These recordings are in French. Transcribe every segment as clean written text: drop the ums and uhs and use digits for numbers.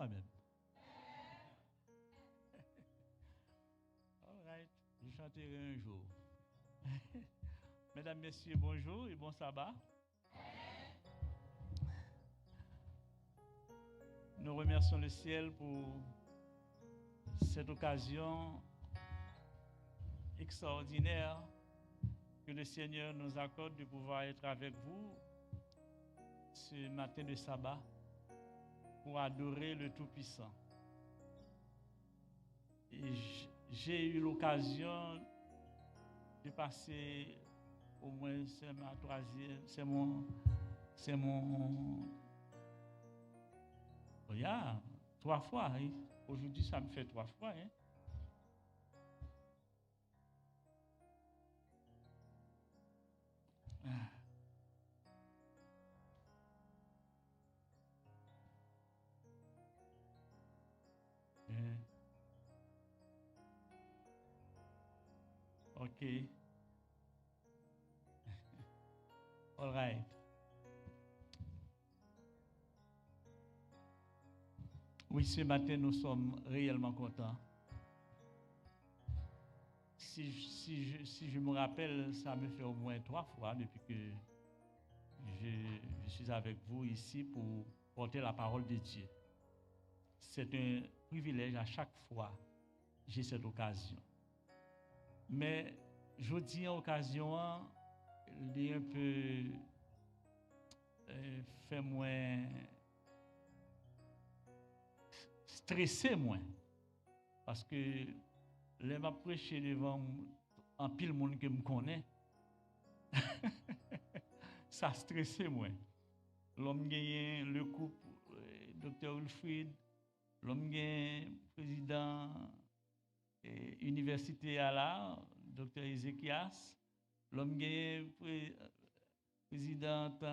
moi-même. All right, je chanterai un jour. Mesdames, Messieurs, bonjour et bon sabbat. Nous remercions le ciel pour cette occasion extraordinaire que le Seigneur nous accorde de pouvoir être avec vous ce matin de sabbat pour adorer le Tout-Puissant. Et j'ai eu l'occasion de passer au moins, c'est ma troisième, c'est mon, regarde, 3 fois. Hein. Aujourd'hui, ça me fait 3 fois. Hein. OK. All right. Oui, ce matin, nous sommes réellement contents. Si je me rappelle, ça me fait au moins 3 fois depuis que je suis avec vous ici pour porter la parole de Dieu. C'est un privilège à chaque fois que j'ai cette occasion. Mais je dis en occasion, il est un peu fait moins stressé moins. Parce que les m'a prêché devant un pile monde que me connaît, ça stressé moins. L'homme gagne le couple, Dr. Wilfried, l'homme gagne président université à la, Dr. Ezekias, l'homme gagne présidente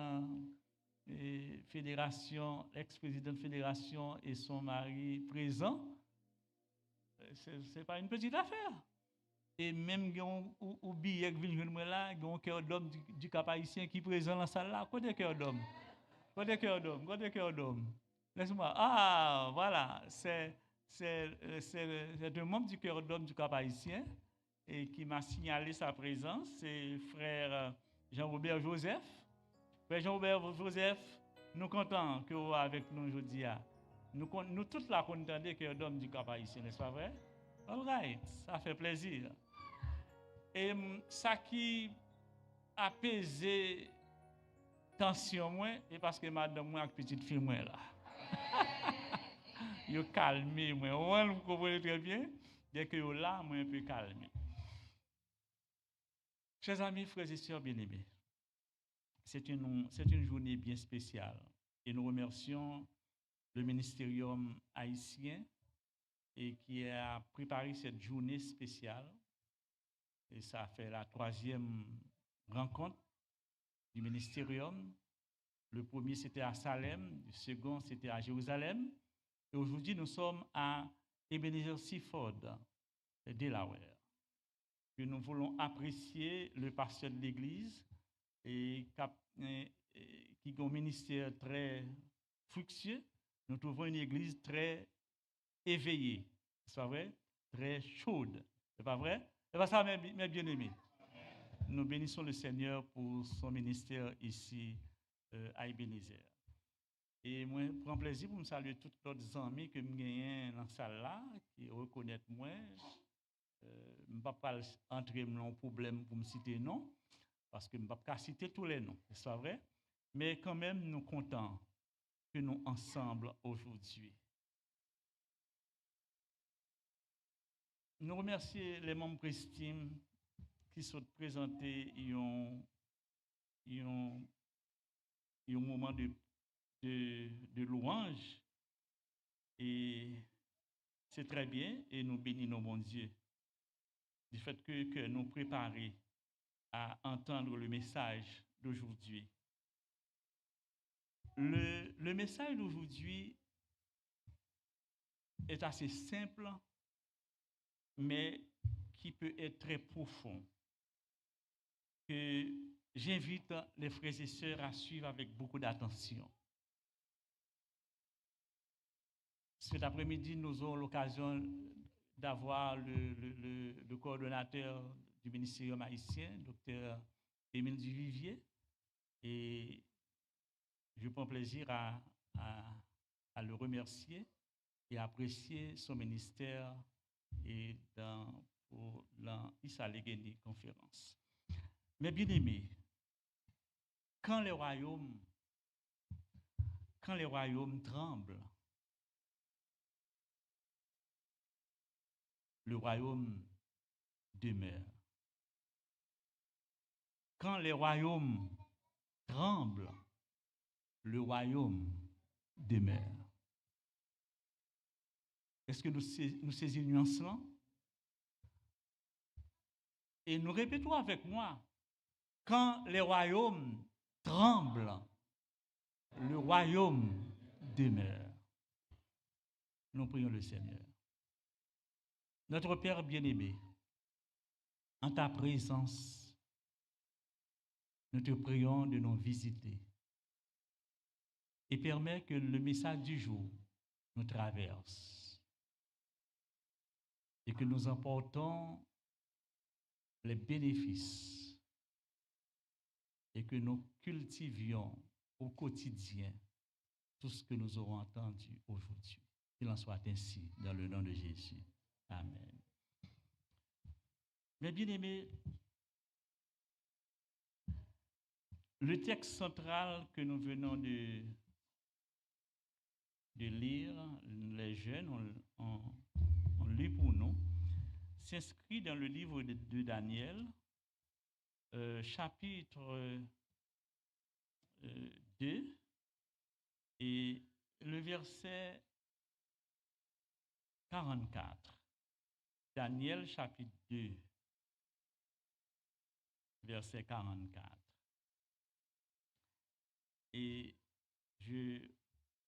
fédération, ex-président de fédération et son mari présent. C'est pas une petite affaire. Et même au billet que vient là, il y a un cœur d'homme du Cap haïtien qui est présent dans la salle là. Côté cœur d'homme. Côté cœur d'homme. Côté cœur d'homme. Laisse-moi. Ah, voilà. C'est un membre du cœur d'homme du Cap haïtien et qui m'a signalé sa présence. C'est frère Jean-Robert Joseph. Frère Jean-Robert Joseph, nous comptons que vous avec nous aujourd'hui. Nous tous là contents cœur d'homme du Cap haïtien, n'est-ce pas vrai? All right. Ça fait plaisir. Et ça qui apaisé tension moins et parce que madame moi avec petite fille moi là. Yo calmé moi, vous comprenez très bien. Dès que yo là, moi un peu calmé. Chers amis, frères et sœurs bien-aimés, c'est une journée bien spéciale et nous remercions le ministérium haïtien et qui a préparé cette journée spéciale. Et ça fait la 3e rencontre du ministérium. Le premier, c'était à Salem. Le second, c'était à Jérusalem. Et aujourd'hui, nous sommes à Ebenezer Seaford, Delaware. Que nous voulons apprécier le pasteur de l'Église et qui a un ministère très fructueux. Nous trouvons une Église très éveillée. C'est pas vrai? Très chaude. C'est pas vrai? C'est pas ça, mes bien-aimés. Nous bénissons le Seigneur pour son ministère ici à Ebenezer. Et moi, je prends plaisir pour me saluer tous les autres amis que je gagne dans la salle là, qui reconnaissent moi. Je ne vais pas entrer dans un problème pour me citer non, parce que je ne vais pas citer tous les noms, c'est vrai? Mais quand même, nous sommes contents que nous ensemble aujourd'hui. Nous remercions les membres estimes qui sont présentés un moment de louange. Et c'est très bien et nous bénissons mon Dieu du fait que nous préparons à entendre le message d'aujourd'hui. Le message d'aujourd'hui est assez simple, mais qui peut être très profond. Que j'invite les frères et sœurs à suivre avec beaucoup d'attention. cet après-midi, nous aurons l'occasion d'avoir le coordonnateur du ministère haïtien, Dr. Émile Duvivier, et je prends plaisir à le remercier et apprécier son ministère et pour l'Issa-Legeni conférence. Mais bien aimés, quand les royaumes tremblent, le royaume demeure. Quand les royaumes tremblent, le royaume demeure. Est-ce que nous saisissons cela? Et nous répétons avec moi, quand les royaumes tremblent, le royaume demeure. Nous prions le Seigneur. Notre Père bien-aimé, en ta présence, nous te prions de nous visiter et permets que le message du jour nous traverse et que nous emportons les bénéfices et que nous cultivions au quotidien tout ce que nous aurons entendu aujourd'hui. Qu'il en soit ainsi dans le nom de Jésus. Amen. Mes bien-aimés, le texte central que nous venons de lire, les jeunes ont lu pour nous, s'inscrit dans le livre de Daniel, chapitre 2, et le verset 44. Daniel, chapitre 2, verset 44. Et je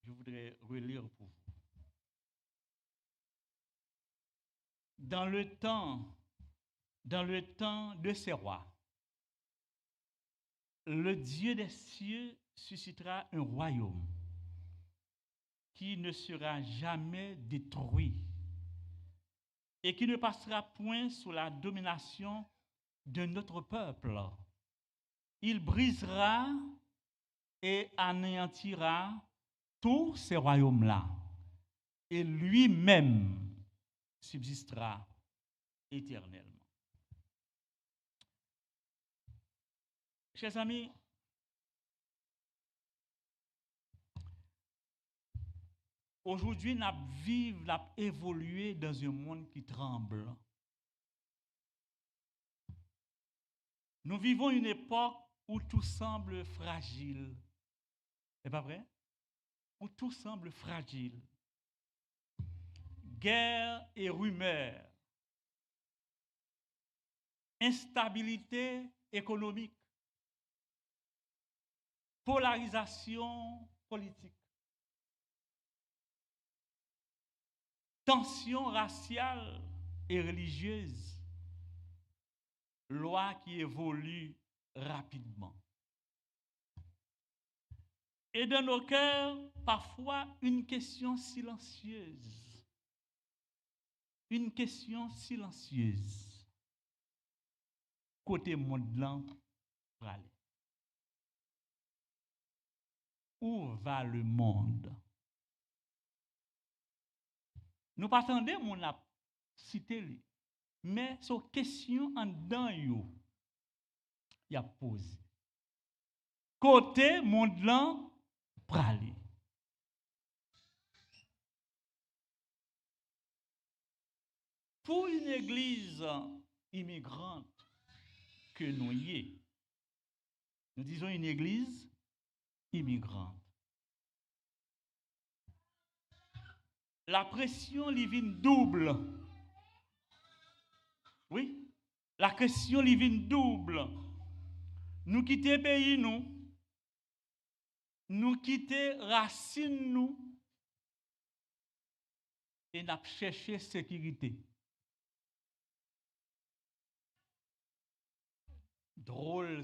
voudrais relire pour vous. Dans le temps de ces rois, le Dieu des cieux suscitera un royaume qui ne sera jamais détruit et qui ne passera point sous la domination de notre peuple. Il brisera et anéantira tous ces royaumes-là, et lui-même subsistera éternellement. Chers amis, aujourd'hui, nous vivons, nous évolué dans un monde qui tremble. Nous vivons une époque où tout semble fragile. C'est pas vrai? Où tout semble fragile. Guerre et rumeurs. Instabilité économique. Polarisation politique. Tension raciale et religieuse. Loi qui évolue rapidement. Et dans nos cœurs, parfois, une question silencieuse. Une question silencieuse. Côté monde là, où va le monde? Nous pas attendons mon a cité, mais sur question en dedans yo, y a posé. Côté monde là, pralé. Pour une église immigrante que nous y est, nous disons une église immigrante. La pression livine double. Oui, la pression livine double. Nous quitter pays nous quitter racine nous et nous chercher sécurité. Drôle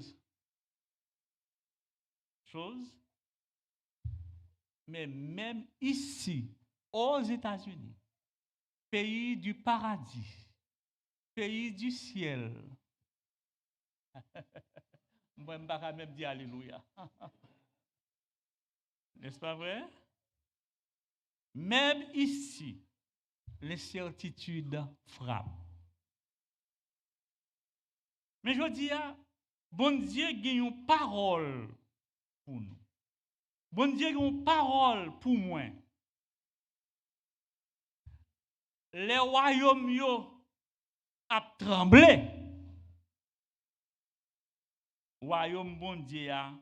chose, mais même ici, aux États-Unis, pays du paradis, pays du ciel. Moi, je ne peux pas même dire Alléluia. N'est-ce pas vrai? Même ici, l'incertitude frappe. Mais je dis, bon Dieu a une parole pour nous. Bon Dieu a une parole pour moi. Les royaumes a tremblé. Royaume bon Dieu a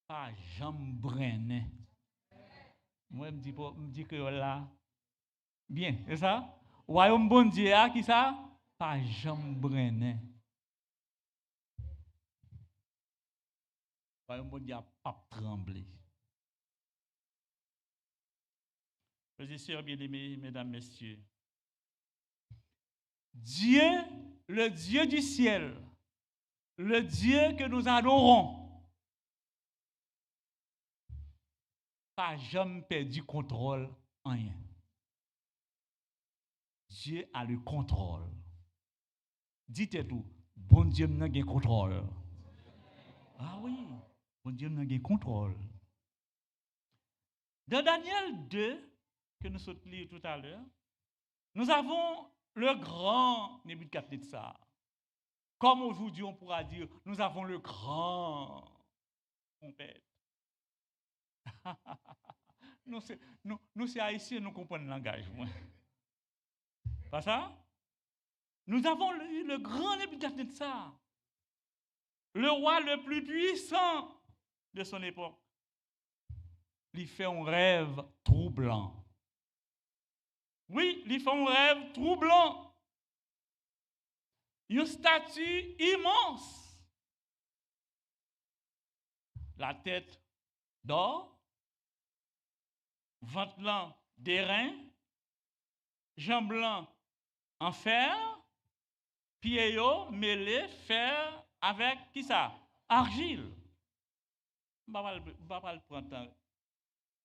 pas jambrené. Moi, je me dis que là, bien, c'est ça? Royaume bon Dieu a qui ça? Pas jambrené. Royaume bon Dieu a pas tremblé. Frères et sœurs bien-aimés, mesdames, messieurs, Dieu, le Dieu du ciel, le Dieu que nous adorons, pas jamais perdu contrôle en rien. Dieu a le contrôle. Dites tout, bon Dieu n'a pas contrôle. Ah oui, bon Dieu n'a pas contrôle. Dans Daniel 2, que nous sommes lus tout à l'heure, nous avons le grand Nebuchadnezzar. Comme aujourd'hui on pourra dire, nous avons le grand trompette. nous, c'est haïtiens, nous comprenons le langage. Pas ça? Nous avons le grand Nebuchadnezzar, le roi le plus puissant de son époque. Il fait un rêve troublant. Oui, il fait un rêve troublant. Une statue immense. La tête d'or, ventre blanc d'airain, jambes blancs en fer, pieds mêlés fer avec qui ça? Argile. Je ne vais pas le prendre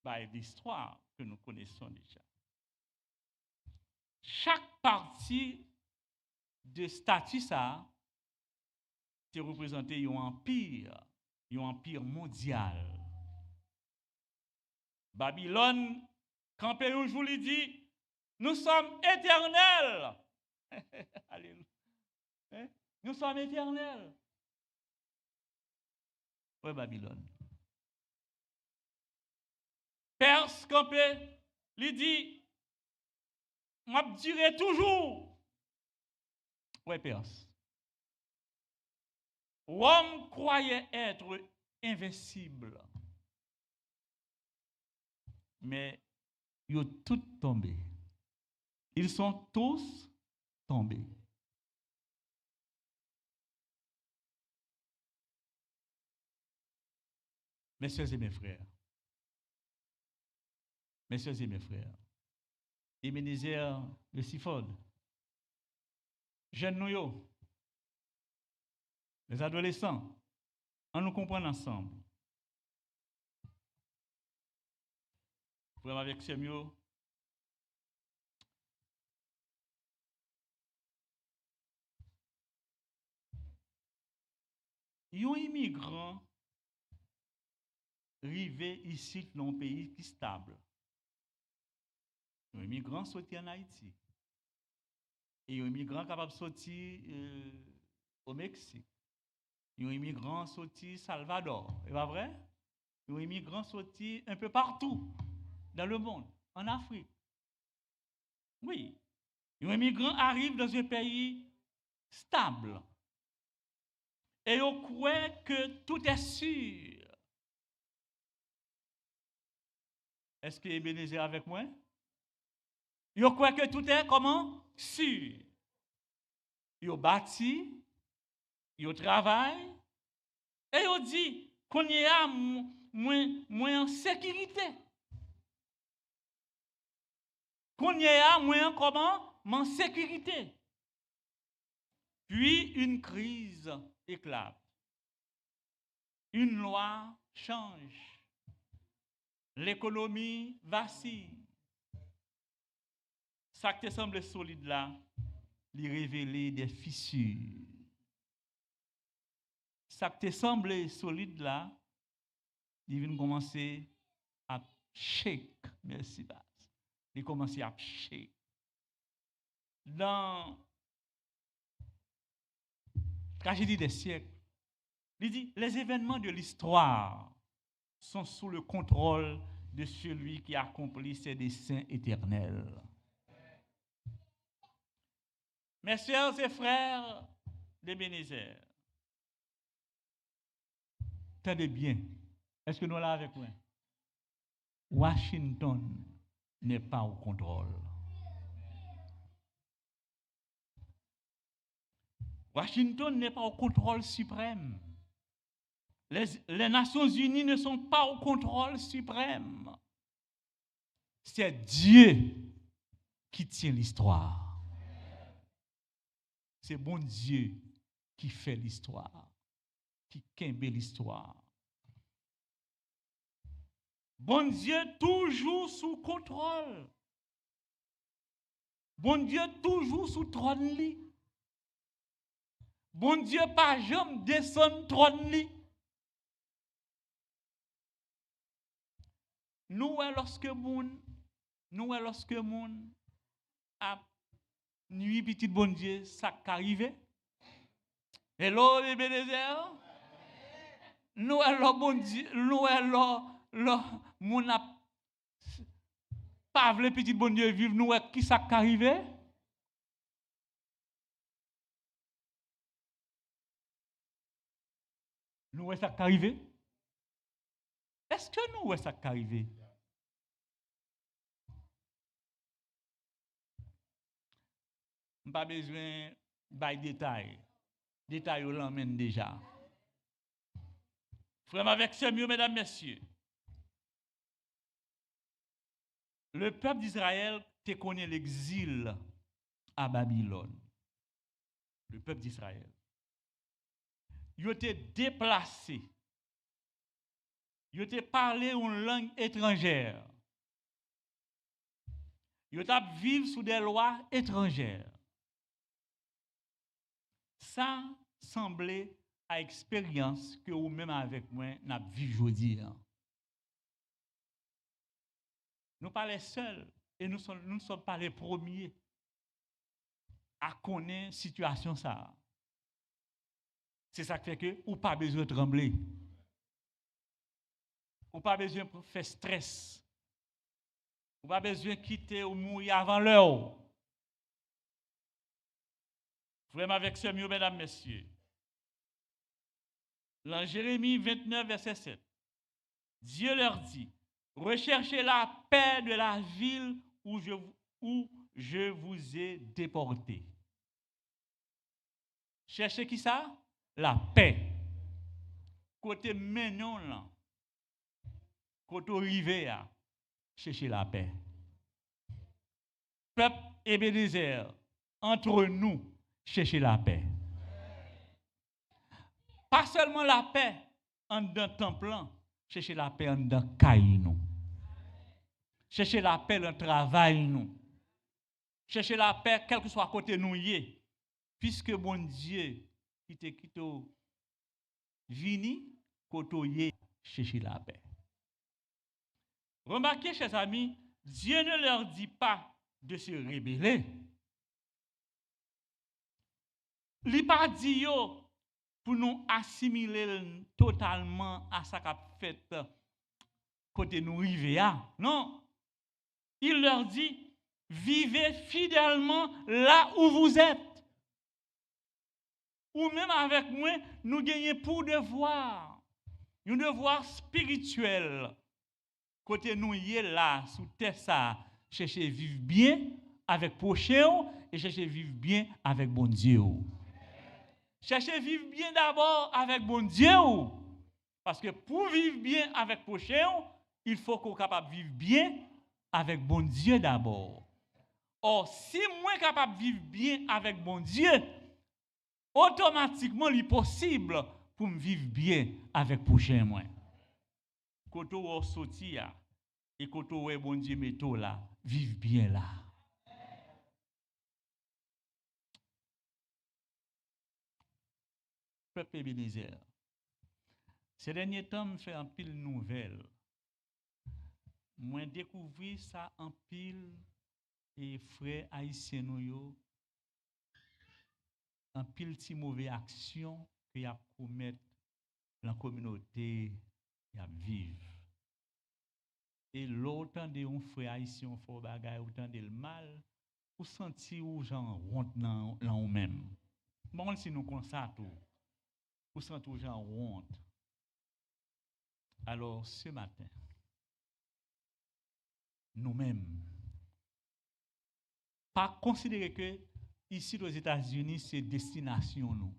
dans l'histoire que nous connaissons déjà. Chaque partie de statue ça, c'est représenté un empire mondial. Babylone, quand un jour il dit, nous sommes éternels. Alléluia. Nous sommes éternels. Oui, Babylone. Perse, campé, il dit, moi, je dirai toujours. Oui, Perse. Rome croyait être invincible. Mais ils ont tous tombé. Ils sont tous tombés. Mes soeurs et mes frères, Ebenezer de Sifod, jeunes nous, les adolescents, on nous comprend ensemble. Pour avec ce mieux, un immigrant arrivé ici dans un pays qui est stable. Un immigrant sorti en Haïti. Et un immigrant capable de sortir au Mexique. Un immigrant sorti Salvador. C'est pas vrai? Un immigrant sorti un peu partout dans le monde, en Afrique. Oui. Un immigrant arrive dans un pays stable. Et on croit que tout est sûr. Est-ce que Ebenezer est avec moi? Ils croient que tout est comment? Sûr. Ils bâti, ils travaillent, et ils disent qu'on y a moins en sécurité. Qu'on y a moins comment? En sécurité. Puis une crise éclate. Une loi change. L'économie vacille. ça qui te semble solide là, lui révéler des fissures. Ça qui te semble solide là, il vient commencer à shake. Merci, Bas. Il commence à shake. Dans la tragédie des siècles, il dit les événements de l'histoire sont sous le contrôle de celui qui accomplit ses desseins éternels. Mes sœurs et frères d'Ebenezer, tenez bien, est-ce que nous sommes là avec moi? Washington n'est pas au contrôle. Washington n'est pas au contrôle suprême. Les Nations Unies ne sont pas au contrôle suprême. C'est Dieu qui tient l'histoire. C'est bon Dieu qui fait l'histoire, qui kembe l'histoire. Bon Dieu toujours sous contrôle. Bon Dieu toujours sous trône li. Bon Dieu pas jamais descend trône li. Nous lorsque moun a nuit petit bon Dieu ça qu'arrive. Hello Ebenezer. Nous bon Dieu, nous moun a pas vle petit bon Dieu vivre nous qui ça qu'arrive. Nous ça qu'arrive. Est-ce que nous ça qu'arrive? Pas besoin de détails. Détails, on l'emmène déjà. Frère avec ce mieux, mesdames, messieurs. Le peuple d'Israël te connaît l'exil à Babylone. Le peuple d'Israël. Il était déplacé. Il était parlé une langue étrangère. Il était vivre sous des lois étrangères. Ça semblait à expérience que vous même avec moi n'a vécu aujourd'hui. Nous pas les seuls et nous ne sommes pas les premiers à connaître la situation ça. C'est ça qui fait que ou pas besoin de trembler. Ou pas besoin de faire stress. Ou pas besoin de quitter ou mourir avant l'heure. Vraiment avec ce mieux, mesdames, messieurs. Dans Jérémie 29, verset 7, Dieu leur dit, recherchez la paix de la ville où je vous ai déporté. Cherchez qui ça? La paix. Côté Menon, là. Côté Rivea, cherchez la paix. Peuple Ebenezer, entre nous, cherchez la paix. Pas seulement la paix en d'un temple, cherchez la paix en d'un caille nous. Cherchez la paix dans le travail nous. Cherchez la paix quel que soit côté nous y. Puisque bon Dieu qui te quitte vini côté y cherchez la paix. Remarquez chers amis, Dieu ne leur dit pas de se rébeller. Il n'a pas dit yo pour nous assimiler totalement à ce qu'a fait côté nous river. Non. Il leur dit, vivez fidèlement là où vous êtes. Ou même avec moi, nous gagnons pour devoir. Un devoir spirituel. Côté nous y est là, sous terre ça, chercher vivre bien avec prochain et chercher vivre bien avec bon Dieu. Cherchez vivre bien d'abord avec bon Dieu. Parce que pour vivre bien avec prochain, il faut qu'on soit capable de vivre bien avec bon Dieu d'abord. Or, si moi capable de vivre bien avec bon Dieu, automatiquement, il est possible pour me vivre bien avec prochain moi. Quand on sortit et quand on bon Dieu métaux là, vivre bien là. peuple Ebenezer. Ces derniers temps, je fais un pile nouvelle. Moi, découvert ça en pile et frères haïtiens nous en pile de mauvaises actions qu'il y a commettre dans la communauté y a vivre. Et l'autant de un frère haïtien fort bagay autant de le mal pour sentir ou gens honte dans ou même. Bon si nous constatons tout. Pour sentir ou gens honte. Alors ce matin nous-mêmes pas considérer que ici aux États-Unis c'est destination nous.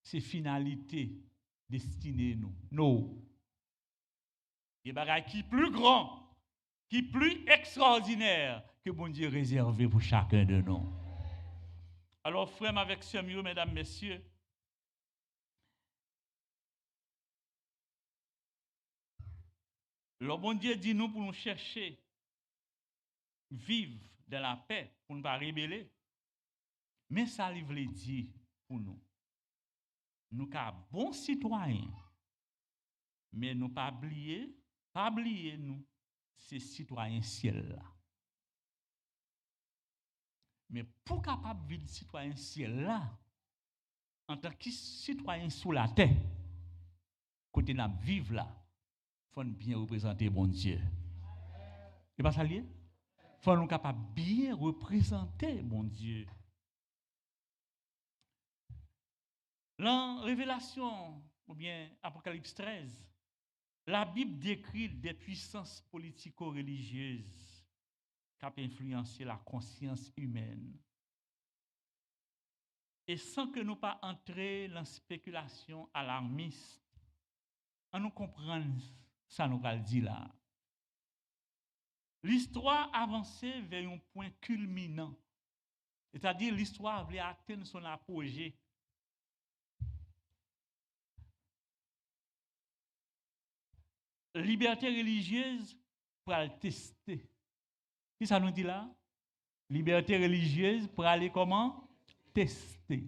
C'est finalité destinée nous. Non. Il y a des bagages qui plus grand, qui plus extraordinaire que bon Dieu réservé pour chacun de nous. Alors, frères avec sœurs, mesdames, messieurs, le bon Dieu dit nous pour nous chercher, vivre dans la paix, pour ne pas rébeller. Mais ça lui veut dire pour nous. Nous sommes bons citoyens, mais nous pas oublier nous, ces citoyens ciel là. Mais pour capable vivre citoyen ciel là, en tant que citoyen sous la terre, côté nous vivre là, il faut bien représenter bon Dieu. C'est pas ça lié? Il faut nous capable bien représenter bon Dieu. Dans Révélation, ou bien Apocalypse 13, la Bible décrit des puissances politico-religieuses qui ont influencé la conscience humaine. Et sans que nous pas entrer dans la spéculation alarmiste, on nous comprend ça nous va le dire là. L'histoire avançait vers un point culminant, c'est-à-dire l'histoire voulait atteindre son apogée. Liberté religieuse pour aller tester. Qu'est-ce que ça nous dit là? Liberté religieuse pour aller comment? Tester.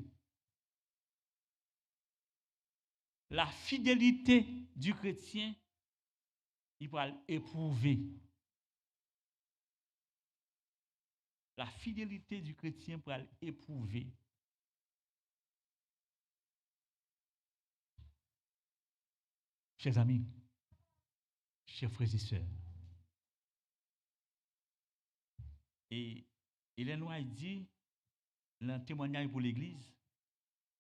La fidélité du chrétien, il va l'éprouver. La fidélité du chrétien pour l'éprouver. Chers amis, chers frères et sœurs, et Hélène White dit, dans le témoignage pour l'Église,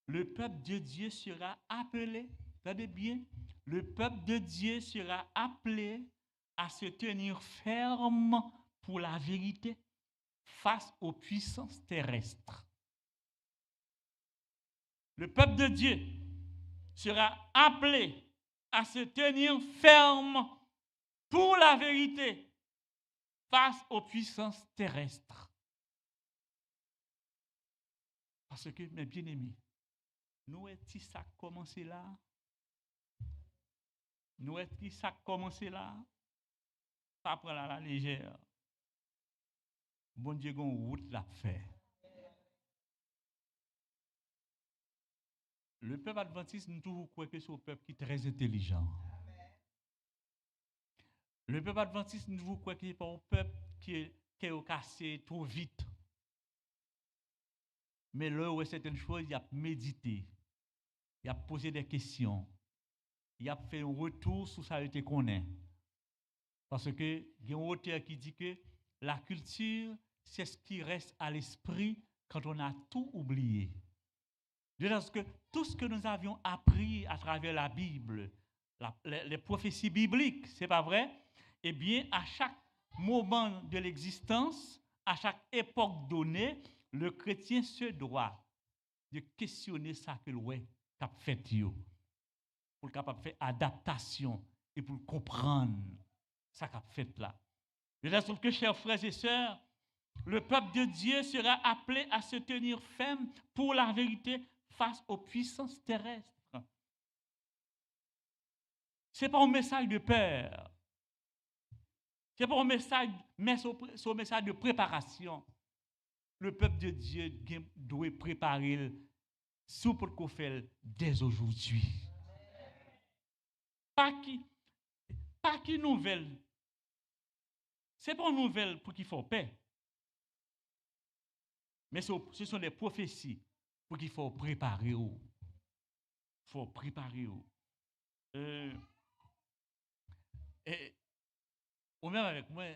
le peuple de Dieu sera appelé, regardez bien, le peuple de Dieu sera appelé à se tenir ferme pour la vérité face aux puissances terrestres. Le peuple de Dieu sera appelé à se tenir ferme pour la vérité face aux puissances terrestres. Parce que, mes bien-aimés, nous est-ce ça commencé là? Nous est-ce ça commencé là? Pas prendre à la légère. Bon Dieu, on route l'a fait. Le peuple adventiste, nous toujours croyons que c'est un peuple qui est très intelligent. Le peuple adventiste, nous toujours croyons que c'est un peuple qui est cassé trop vite. Mais là où certaines choses, il a médité, il a posé des questions, il a fait un retour sur ça qu'il connaît. Parce que il y a un auteur qui dit que la culture, c'est ce qui reste à l'esprit quand on a tout oublié. Parce que tout ce que nous avions appris à travers la Bible, les prophéties bibliques, c'est pas vrai? Eh bien, à chaque moment de l'existence, à chaque époque donnée, le chrétien se doit de questionner ça que l'ouest a fait pour capable faire adaptation et pour comprendre ça qu'a fait là. De la sorte que, chers frères et sœurs, le peuple de Dieu sera appelé à se tenir ferme pour la vérité face aux puissances terrestres. Ce n'est pas un message de peur. Ce n'est pas un message, mais c'est un message de préparation. Le peuple de Dieu doit préparer sous pour qu'on fait dès aujourd'hui. Pas qui nouvelle. Ce n'est pas une nouvelle pour qu'il faut paix. Mais ce sont des prophéties pour qu'il faut préparer. Il faut préparer. Ou même avec moi,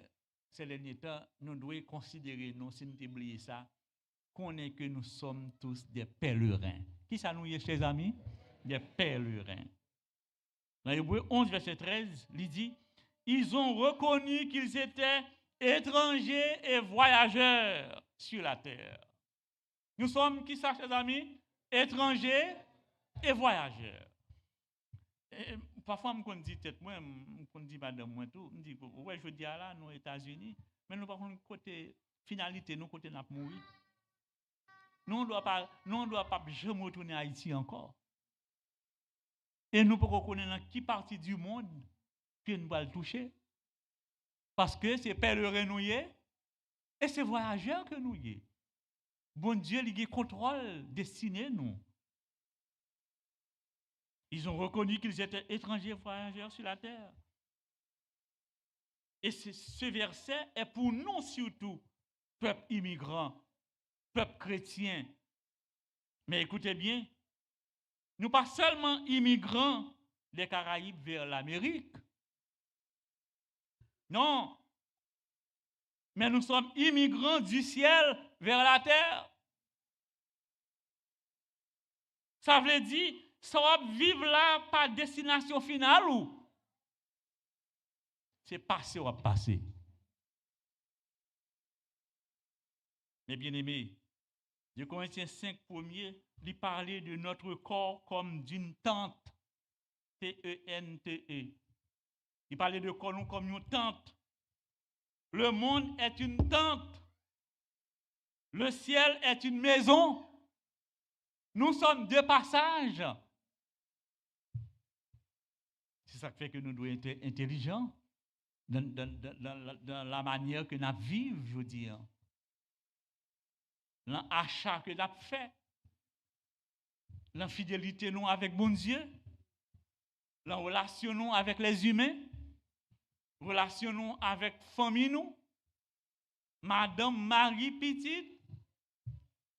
ces derniers temps, nous devons considérer, nous, si nous oublions ça, qu'on est que nous sommes tous des pèlerins. Qui ça nous est, chers amis? Des pèlerins. Dans Hébreux 11, verset 13, il dit, ils ont reconnu qu'ils étaient étrangers et voyageurs sur la terre. Nous sommes, qui ça, chers amis? Étrangers et voyageurs. Et parfois, je me dis tête moi, je me dis madame moi tout, je me dis ouais, je dis là, nous aux États-Unis, mais nous par contre côté finalité, nous côté n'a mourir. Nous on doit pas jamais retourner à Haïti encore. Et nous pouvons connaître dans qui partie du monde que nous va le toucher. Parce que c'est pèlerin nous y est, et c'est voyageurs que nous y est. Bon Dieu, il contrôle destiné nous. Ils ont reconnu qu'ils étaient étrangers voyageurs sur la terre. Et ce verset est pour nous surtout, peuple immigrant, peuple chrétien. Mais écoutez bien, nous pas seulement immigrants des Caraïbes vers l'Amérique. Non. Mais nous sommes immigrants du ciel vers la terre. Ça veut dire, ça va vivre là par destination finale ou c'est passé ou passer. Mais bien aimés, 2 Corinthiens 5, premier, il parlait de notre corps comme d'une tente. T-E-N-T-E. Il parlait de corps comme une tente. Le monde est une tente. Le ciel est une maison. Nous sommes de passage. C'est ça qui fait que nous devons être intelligents dans la manière que nous vivons, je veux dire. Dans l'achat que nous avons fait. Dans la fidélité nous avec bon Dieu. Dans la relation nous avec les humains. Relation nous avec famille nous. Madame, Marie, petite.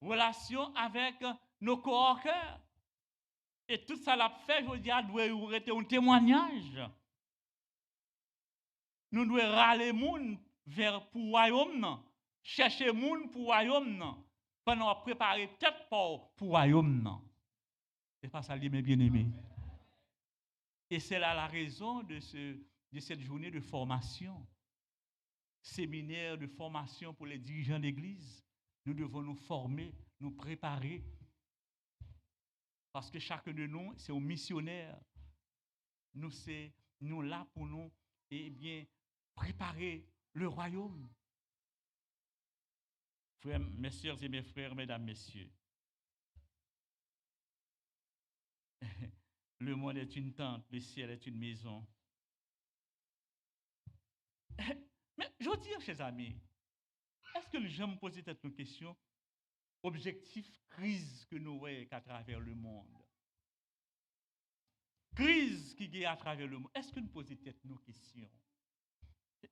Relation avec nos coworkers. Et tout ça l'a fait, je dis, doit être un témoignage. Nous devons râler moun vers pour royaume, chercher moun pour royaume, pendant préparer tête pour royaume. C'est pas ça, mes bien-aimés. Et c'est là la raison de cette journée de formation, séminaire de formation pour les dirigeants d'Église. Nous devons nous former, nous préparer. Parce que chacun de nous, c'est un missionnaire. Nous là pour nous, eh bien, préparer le royaume. Frères, mes sœurs et mes frères, mesdames, messieurs, le monde est une tente, le ciel est une maison. Mais je veux dire, chers amis, est-ce que les gens me posent cette question? Objectif crise que nous voyons à travers le monde. Crise qui est à travers le monde. Est-ce que nous posons peut-être nos questions?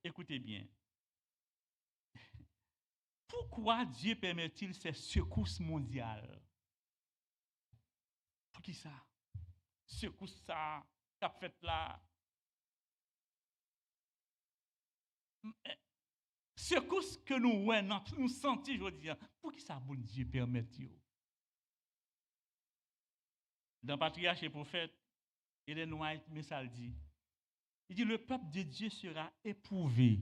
Écoutez bien. Pourquoi Dieu permet-il ces secousses mondiales? Pour qui ça? Secousse ça, qu'a fait là. Secousse que nous sentons, je veux dire, pour qui ça, bon Dieu permet? Dans Patriarche et Prophète, Ellen White, mais ça le dit. Il dit, le peuple de Dieu sera éprouvé.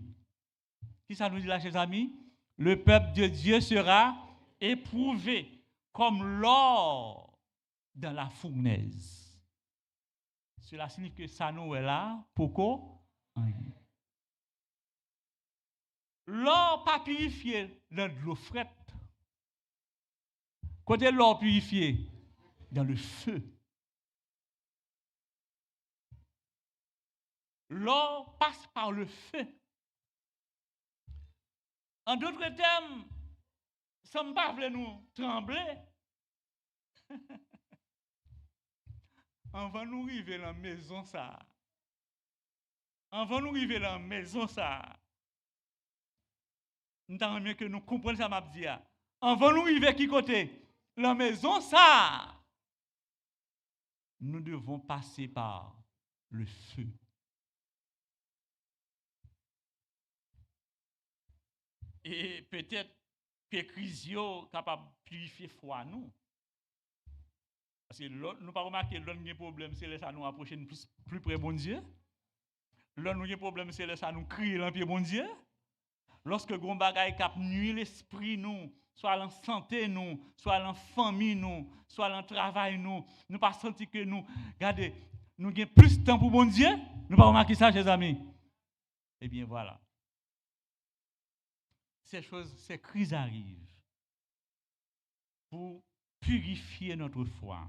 Qui ça nous dit là, chers amis? Le peuple de Dieu sera éprouvé comme l'or dans la fournaise. Cela signifie que ça nous est là, pourquoi? L'or pas purifié dans de l'eau frette. Côté l'or purifié dans le feu. L'or passe par le feu. En d'autres termes, ça ne pas nous trembler. Avant nous arriver dans la maison ça. Avant nous arriver dans la maison ça. Nous avons mieux que nous comprenions ça m'a dit. Avant nous arriver qui côté? La maison ça. Nous devons passer par le feu. Et peut-être que Crisio capable de purifier foi nous. Parce que nous ne pas remarquer l'autre problème, c'est là ça nous approcher plus près de bon Dieu. L'autre problème, c'est là ça nous crier l'empire bon Dieu. Lorsque gon bagay cap nuit l'esprit nous, soit dans santé nous, soit dans famille nous, soit dans travail nous pas senti que nous, regardez, nous avons plus de temps pour bon Dieu, nous pas remarquer ça, chers amis. Eh bien voilà. Ces crises arrivent pour purifier notre foi,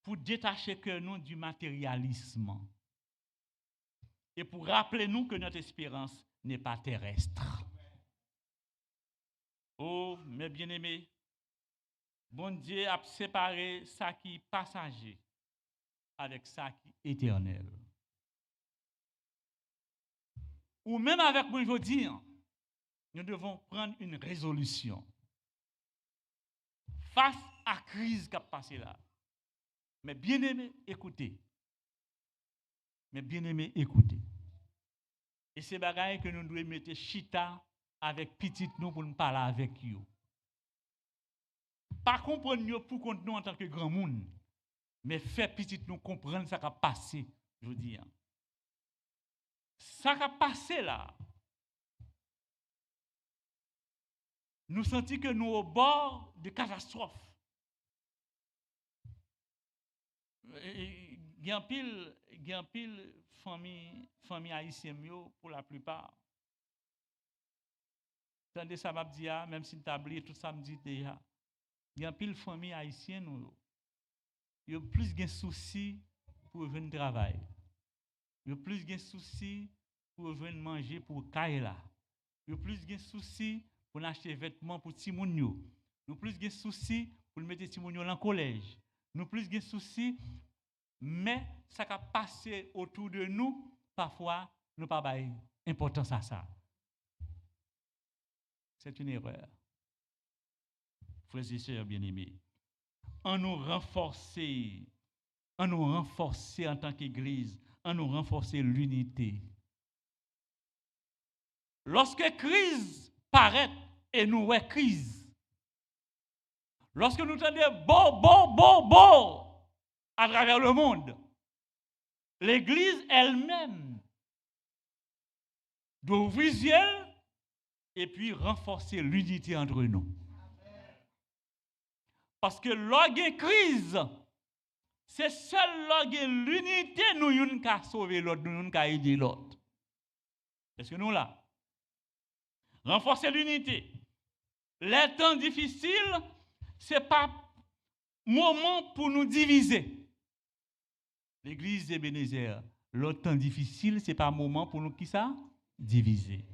pour détacher que nous du matérialisme et pour rappeler nous que notre espérance n'est pas terrestre. Oh, mes bien-aimés, bon Dieu a séparé ça qui est passager avec ça qui est éternel. Ou même avec moi, je veux dire, nous devons prendre une résolution face à la crise qui a passé là. Mais bien-aimés, écoutez. Mais bien-aimés, écoutez. Et c'est bagaille que nous devons mettre chita avec petit nous pour nous parler avec eux. Pas comprendre nous pour contre nous en tant que grand monde, mais faire petit nous comprendre ce qui a passé, je veux dire. Ça qui a passé là, nous sentons que nous au bord de catastrophe. Il y a un pile famille haïtienne pour la plupart. Tandis ça m'a dit, même si tu as oublié tout ça, me dit déjà. Il y a un pile famille haïtienne, il y a plus de soucis pour venir travailler. Il y a plus de soucis pour venir manger pour Kaila. Il y a plus de soucis pour acheter vêtements pour Timounio. Il y a plus de soucis pour mettre Timounio dans le collège. Nous plus de soucis, mais ça qui a passé autour de nous, parfois, nous n'avons pas d'importance à ça. C'est une erreur. Frères et sœurs bien-aimés, en nous renforcer en tant qu'Église, en nous renforcer l'unité. Lorsque crise paraît et nous ouais crise, lorsque nous entendons bon à travers le monde, l'Église elle-même doit ouvrir les yeux et puis renforcer l'unité entre nous. Parce que lorsqu'il y a une crise, c'est seul lorsqu'il y a l'unité nous qui a sauvé l'autre, nous qui a aidé l'autre. Est-ce que nous là? Renforcer l'unité. Les temps difficiles, ce n'est pas moment pour nous diviser. L'église d'Ebenezer, le temps difficile, ce n'est pas moment pour nous qui ça? Diviser.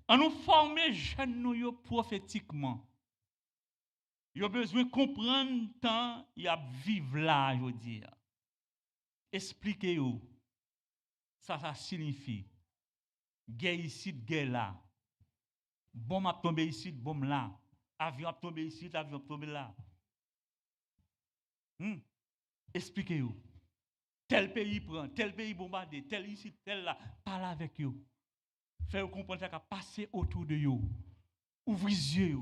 En nous former jeunes nous prophétiquement. Il y a besoin de comprendre le temps il y a vivre là, je veux dire. Expliquez-vous. Ça signifie. Guerre ici, guerre là. Bombe a tombé ici, bombe là. Avion a tombé ici, avion a tombé là. Expliquez-vous. Tel pays prend, tel pays bombardé, tel ici, tel là. Parlez avec eux. Faites comprendre ce qui a passé autour de vous. Ouvrez les yeux.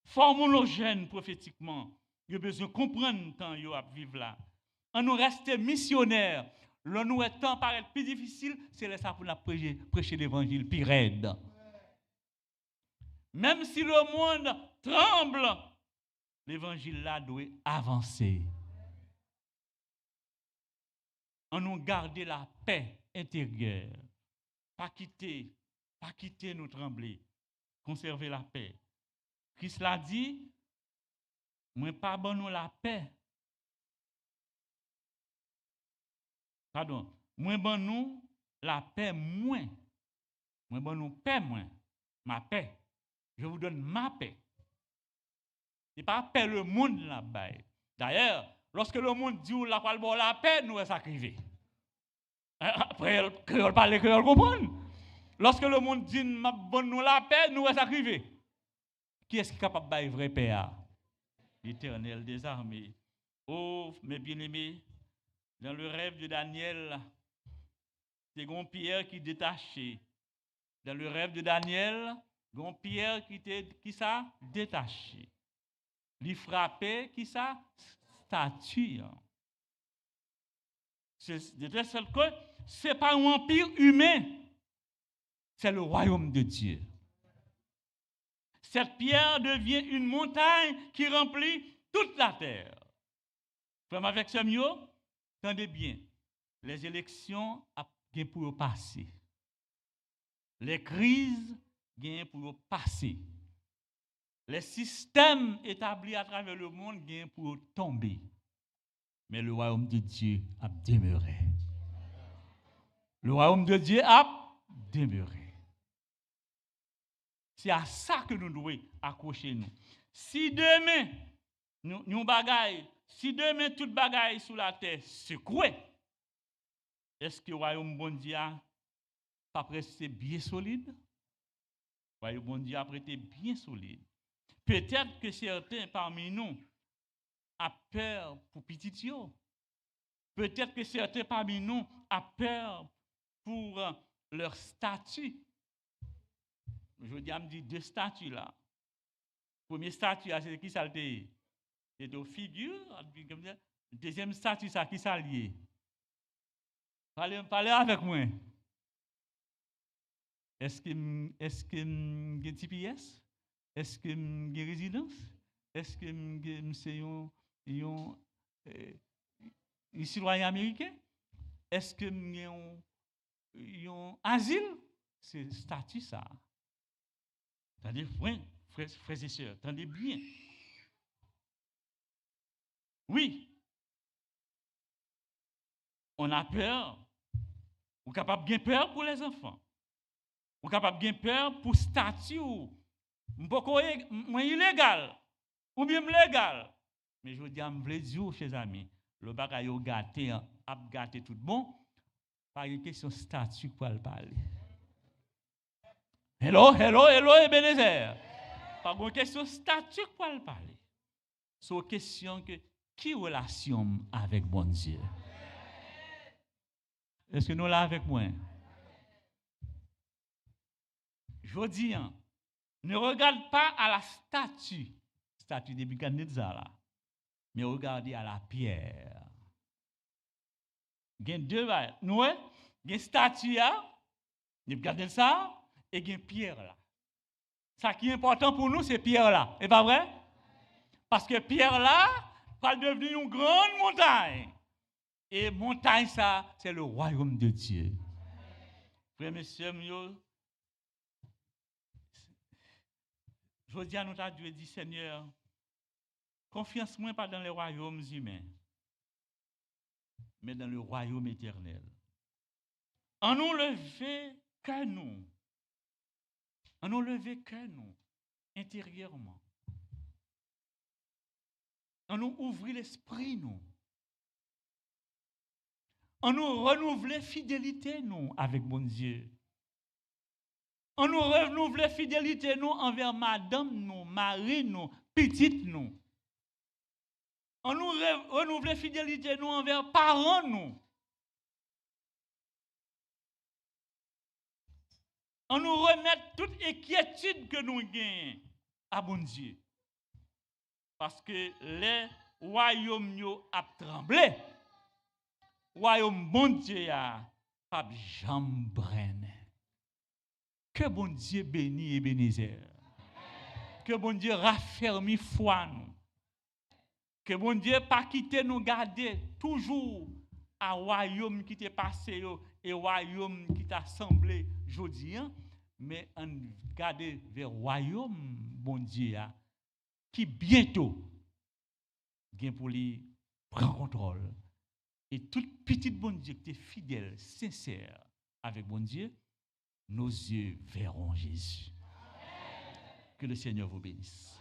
Formons nos jeunes prophétiquement. Vous avez besoin de comprendre le temps que vous vivre là. En nous rester missionnaires. Le nous temps paraît plus difficile, c'est ça pour nous prêcher l'évangile plus raide. Même si le monde tremble, l'évangile là doit avancer. En nous garder la paix intérieure. Pas quitter nous trembler. Conserver la paix. Christ l'a dit, moi pas bon nous la paix. Pardon, moi bon nous la paix moins. Moi bon nous paix moins. Ma paix. Je vous donne ma paix. Ce n'est pas paix le monde là-bas. D'ailleurs, lorsque le monde dit ou la parole bon la paix, nous est sacrifié. Après, créole parle, créole comprendre. Lorsque le monde dit bon nous la paix, nous est sacrifié. Qui est-ce qui est capable de vraie paix? L'Éternel des armées. Oh, mes bien-aimés, dans le rêve de Daniel, c'est une pierre qui détachait. Dans le rêve de Daniel, une pierre qui s'est détachée. Il frappait qui ça? Statue. De telle sorte que ce n'est pas un empire humain, c'est le royaume de Dieu. Cette pierre devient une montagne qui remplit toute la terre. Frère avec ce mieux, attendez bien, les élections ont pour passer. Les crises ont pour passer. Les systèmes établis à travers le monde ont pour tomber. Mais le royaume de Dieu a demeuré. Le royaume de Dieu a demeuré. C'est à ça que nous devons accrocher nous. Si demain, nous bagaille, si demain toute bagaille sous la terre secouée, est-ce que le royaume de Dieu a resté bien solide? Le royaume de Dieu a été bien solide. Peut-être que certains parmi nous ont peur pour petit yo. Peut-être que certains parmi nous ont peur pour leur statut. Je dis, me dit deux statues là. Premier statut, c'est qui ça? C'est aux figures. Deuxième statut, ça qui ça lié? Parlez avec moi. Est-ce que j'ai un TPS? Est-ce que j'ai une résidence? Est-ce que c'est un citoyen américain? Est-ce que j'ai un asile? C'est statut ça. Attendez, frères et sœurs, attendez bien. Oui, on a peur. On est capable de peur pour les enfants. On est capable de peur pour statut. Moi illégal. Ou bien légal. Mais je dis à me dire, chers amis, le bagage est gâté, a gâté tout bon. Pas une question de statut pour le parler. Hello, Ebenezer. Pas une question de statut pour le parler. C'est une question que qui relation avec bon Dieu? Est-ce que nous là avec moi? Je dis, ne regarde pas à la statue de Nebuchadnezzar là, mais regardez à la pierre. Il y a deux bails. Nous, il y a une statue là, Nebuchadnezzar, et il y a une pierre là. Ce qui est important pour nous, c'est pierre là. C'est pas vrai? Parce que pierre là va devenir une grande montagne. Et montagne, ça, c'est le royaume de Dieu. Frères et messieurs, je dis à notre Dieu, dit Seigneur, confiance moi pas dans les royaumes humains, mais dans le royaume éternel. En nous lever que nous. En nous lever que nous, intérieurement. En nous ouvrir l'esprit, nous. En nous renouveler fidélité, nous, avec bon Dieu. En nous renouveler fidélité, nous, envers madame, nous, mari, nous, petite, nous. En nous renouveler fidélité, nous, envers parents, nous. En nous remettre toute inquiétude que nous gagnons à bon Dieu. Parce que les royaumes a tremblé. Royaume bon Dieu a pas jambrenne. Que bon Dieu bénisse et bénisse. Que bon Dieu raffermit foi nous. Que bon Dieu pas quitter nous garder toujours à royaume qui t'est passé et royaume qui t'a semblé jodi, mais on garder vers royaume bon Dieu qui bientôt vient pour lui prendre contrôle. Et toute petite bon Dieu qui est fidèle, sincère avec bon Dieu, nos yeux verront Jésus. Que le Seigneur vous bénisse.